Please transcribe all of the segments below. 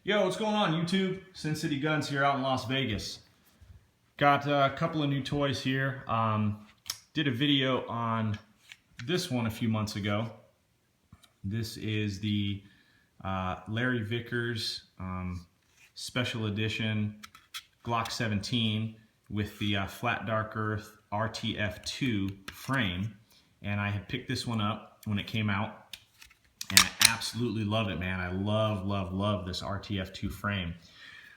Yo, what's going on YouTube? Sin City Guns here out in Las Vegas. Got a couple of new toys here. Did a video on this one a few months ago. This is the Larry Vickers Special Edition Glock 17 with the Flat Dark Earth RTF2 frame. And I had picked this one up when it came out. And I absolutely love it, man. I love this RTF2 frame.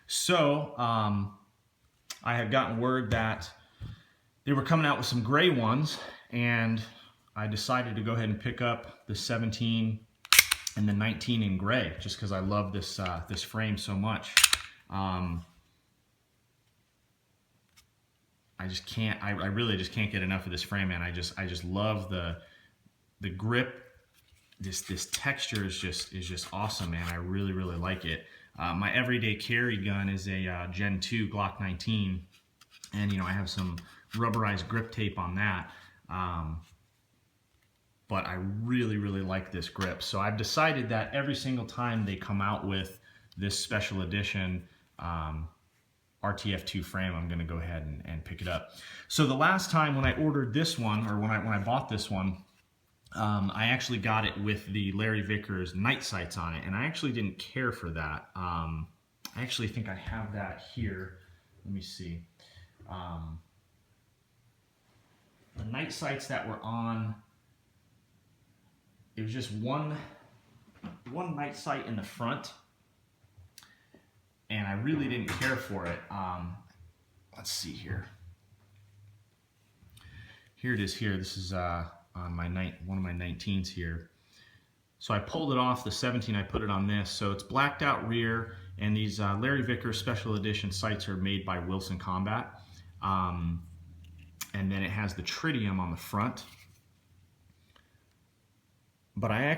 So I had gotten word that they were coming out with some gray ones, and I decided to go ahead and pick up the 17 and the 19 in gray, just because I love this this frame so much. I really just can't get enough of this frame, man. I just love the grip. This texture is just awesome, man. I really like it. My everyday carry gun is a Gen 2 Glock 19, and I have some rubberized grip tape on that. But I really like this grip. So I've decided that every single time they come out with this special edition RTF2 frame, I'm gonna go ahead and pick it up. So the last time when I ordered this one, or when I bought this one, I actually got it with the Larry Vickers night sights on it, and I actually didn't care for that. I actually think I have that here. Let me see. The night sights that were on, it was just one night sight in the front, and I really didn't care for it. Let's see here. Here it is here. This is on one of my 19s here. So I pulled it off the 17, I put it on this. So it's blacked out rear, and these Larry Vickers Special Edition sights are made by Wilson Combat. And then it has the tritium on the front. But I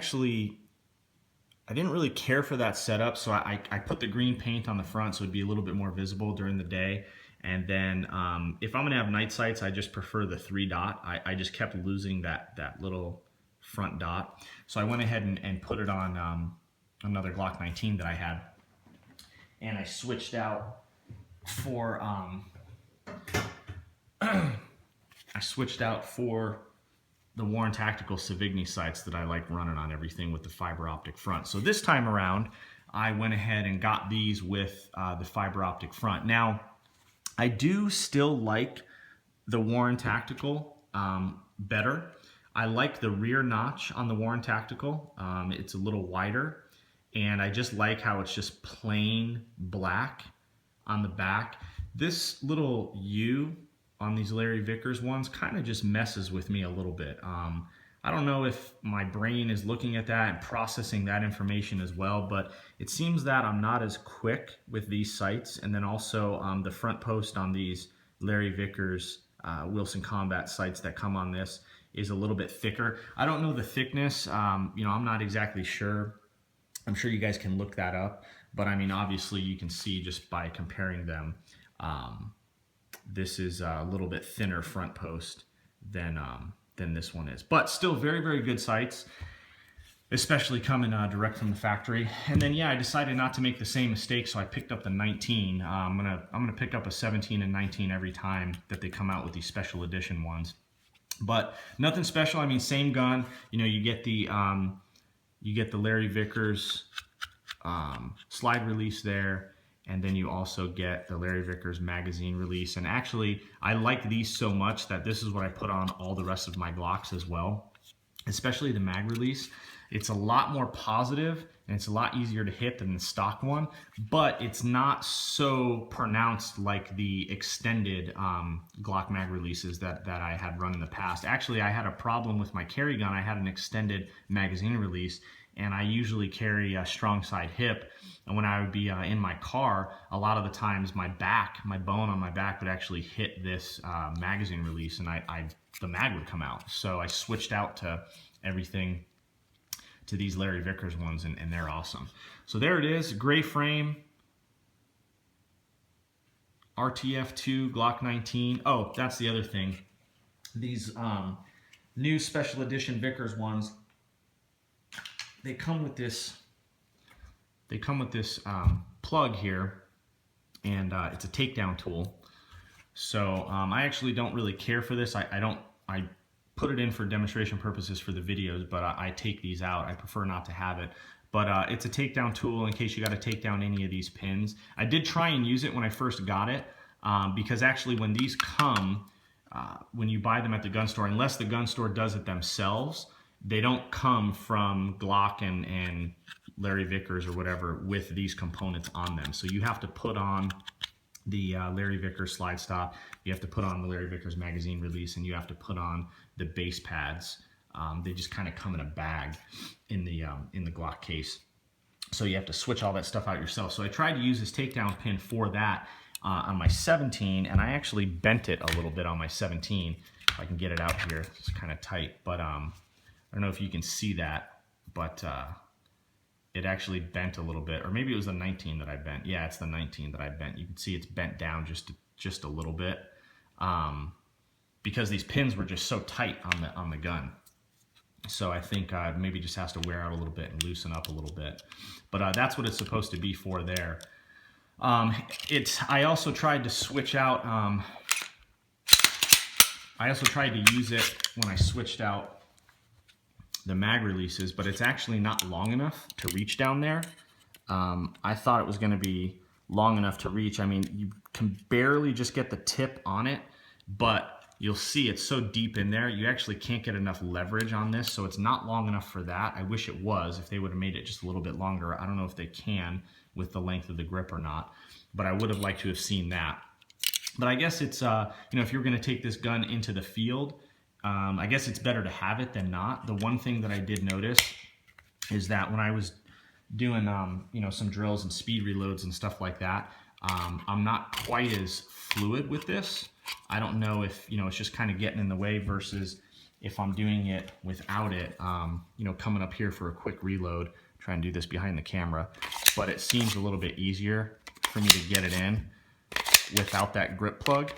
didn't really care for that setup, so I put the green paint on the front so it'd be a little bit more visible during the day. And then if I'm gonna have night sights, I just prefer the 3-dot. I just kept losing that little front dot. So I went ahead and put it on another Glock 19 that I had. And I switched out for the Warren Tactical Savigny sights that I like running on everything with the fiber optic front. So this time around, I went ahead and got these with the fiber optic front. Now, I do still like the Warren Tactical better. I like the rear notch on the Warren Tactical. It's a little wider, and I just like how it's just plain black on the back. This little U on these Larry Vickers ones kind of just messes with me a little bit. I don't know if my brain is looking at that and processing that information as well, but it seems that I'm not as quick with these sights. And then also the front post on these Larry Vickers Wilson Combat sights that come on this is a little bit thicker. I don't know the thickness, I'm not exactly sure. I'm sure you guys can look that up, but I mean, obviously you can see just by comparing them, this is a little bit thinner front post than this one is, but still very good sights, especially coming direct from the factory. And then yeah, I decided not to make the same mistake, so I picked up the 19. I'm gonna pick up a 17 and 19 every time that they come out with these special edition ones, but nothing special. I mean, same gun. You get the Larry Vickers slide release there. And then you also get the Larry Vickers magazine release. And actually, I like these so much that this is what I put on all the rest of my Glocks as well, especially the mag release. It's a lot more positive, and it's a lot easier to hit than the stock one, but it's not so pronounced like the extended Glock mag releases that I had run in the past. Actually, I had a problem with my carry gun. I had an extended magazine release, and I usually carry a strong side hip. And when I would be in my car, a lot of the times my bone on my back would actually hit this magazine release, and the mag would come out. So I switched out to everything to these Larry Vickers ones, and they're awesome. So there it is, gray frame, RTF2 Glock 19. Oh, that's the other thing. These new special edition Vickers ones, they come with this plug here, and it's a takedown tool. So I actually don't really care for this. I put it in for demonstration purposes for the videos, but I take these out. I prefer not to have it. But it's a takedown tool in case you got to take down any of these pins. I did try and use it when I first got it, because actually when these come, when you buy them at the gun store, unless the gun store does it themselves, they don't come from Glock and Larry Vickers or whatever with these components on them. So you have to put on the Larry Vickers slide stop, you have to put on the Larry Vickers magazine release, and you have to put on the base pads. They just kind of come in a bag in the Glock case. So you have to switch all that stuff out yourself. So I tried to use this takedown pin for that on my 17, and I actually bent it a little bit on my 17. If I can get it out here, it's kind of tight, but I don't know if you can see that, but it actually bent a little bit, or maybe it was the 19 that I bent. Yeah, it's the 19 that I bent. You can see it's bent down just a little bit, because these pins were just so tight on the gun. So I think maybe just has to wear out a little bit and loosen up a little bit. But that's what it's supposed to be for there. I also tried to switch out. I also tried to use it when I switched out the mag releases, but it's actually not long enough to reach down there. I thought it was going to be long enough to reach. I mean, you can barely just get the tip on it, but you'll see it's so deep in there, you actually can't get enough leverage on this, so it's not long enough for that. I wish it was, if they would have made it just a little bit longer. I don't know if they can with the length of the grip or not, but I would have liked to have seen that. But I guess it's, if you're going to take this gun into the field, I guess it's better to have it than not. The one thing that I did notice is that when I was doing, some drills and speed reloads and stuff like that, I'm not quite as fluid with this. I don't know if, it's just kind of getting in the way versus if I'm doing it without it, coming up here for a quick reload, try and do this behind the camera, but it seems a little bit easier for me to get it in without that grip plug.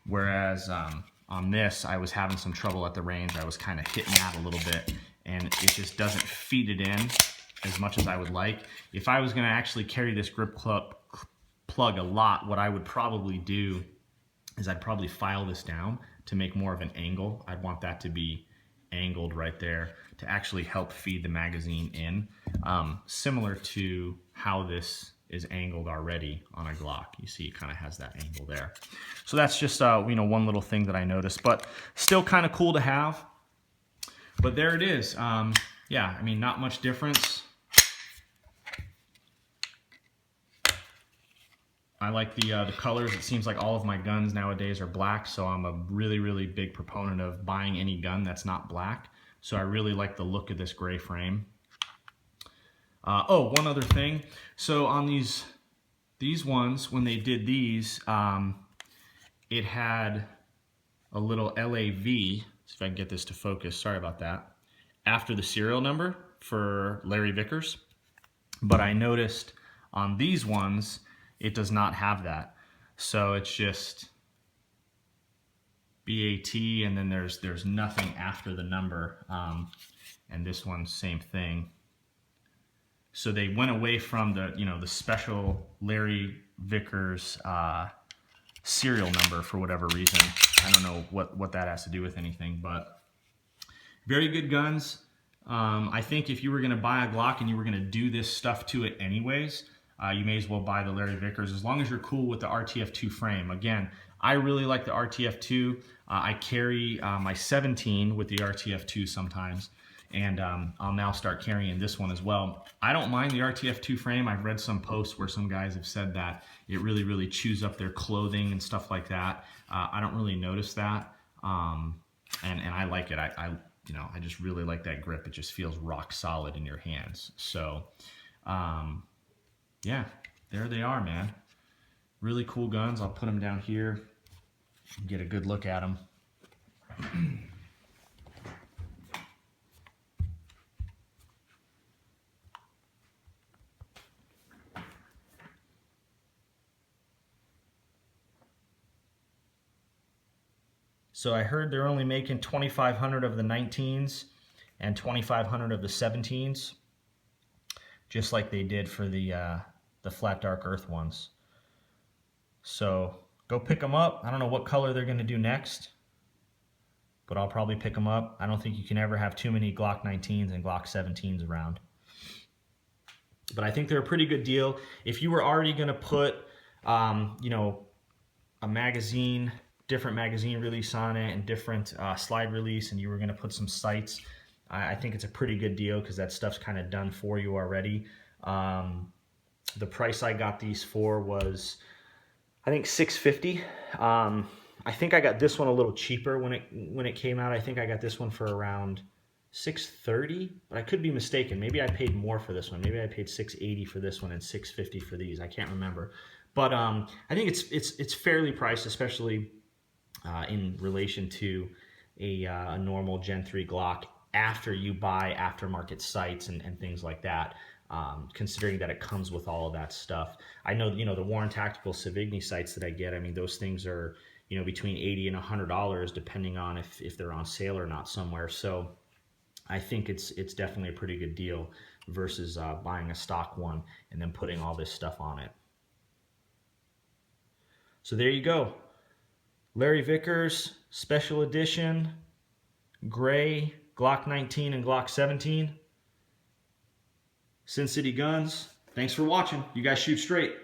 Whereas on this, I was having some trouble at the range. I was kind of hitting that a little bit, and it just doesn't feed it in as much as I would like. If I was going to actually carry this grip plug a lot, what I would probably do is I'd probably file this down to make more of an angle. I'd want that to be angled right there to actually help feed the magazine in, similar to how this is angled already on a Glock. You see it kind of has that angle there. So that's just one little thing that I noticed, but still kind of cool to have. But there it is. Yeah, I mean, not much difference. I like the colors. It seems like all of my guns nowadays are black, so I'm a really, really big proponent of buying any gun that's not black. So I really like the look of this gray frame. One other thing. So on these ones, when they did these, it had a little LAV. See if I can get this to focus. Sorry about that. After the serial number for Larry Vickers. But I noticed on these ones, it does not have that. So it's just BAT, and then there's nothing after the number. And this one, same thing. So they went away from the special Larry Vickers serial number for whatever reason. I don't know what that has to do with anything, but very good guns. I think if you were going to buy a Glock and you were going to do this stuff to it anyways, you may as well buy the Larry Vickers, as long as you're cool with the RTF2 frame. Again, I really like the RTF2. I carry my 17 with the RTF2 sometimes, and I'll now start carrying this one as well. I don't mind the RTF2 frame. I've read some posts where some guys have said that it really, really chews up their clothing and stuff like that. I don't really notice that, and I like it. I just really like that grip. It just feels rock solid in your hands. So, yeah, there they are, man. Really cool guns. I'll put them down here and get a good look at them. So I heard they're only making 2,500 of the 19s and 2,500 of the 17s, just like they did for the the flat dark earth ones. So go pick them up. I don't know what color they're going to do next, but I'll probably pick them up. I don't think you can ever have too many Glock 19s and Glock 17s around. But I think they're a pretty good deal. If you were already going to put, you know, a magazine, different magazine release on it and different slide release, and you were going to put some sights, I think it's a pretty good deal because that stuff's kind of done for you already. The price I got these for was, I think, $650. I think I got this one a little cheaper when it came out. I think I got this one for around $630, but I could be mistaken. Maybe I paid more for this one. Maybe I paid $680 for this one and $650 for these. I can't remember. But I think it's fairly priced, especially in relation to a normal Gen 3 Glock after you buy aftermarket sights and things like that. Considering that it comes with all of that stuff. I know, you know, the Warren Tactical Savigny sights that I get, I mean, those things are, you know, between $80 and $100 depending on if they're on sale or not somewhere. So I think it's definitely a pretty good deal versus buying a stock one and then putting all this stuff on it. So there you go. Larry Vickers Special Edition Gray Glock 19 and Glock 17. Sin City Guns. Thanks for watching. You guys shoot straight.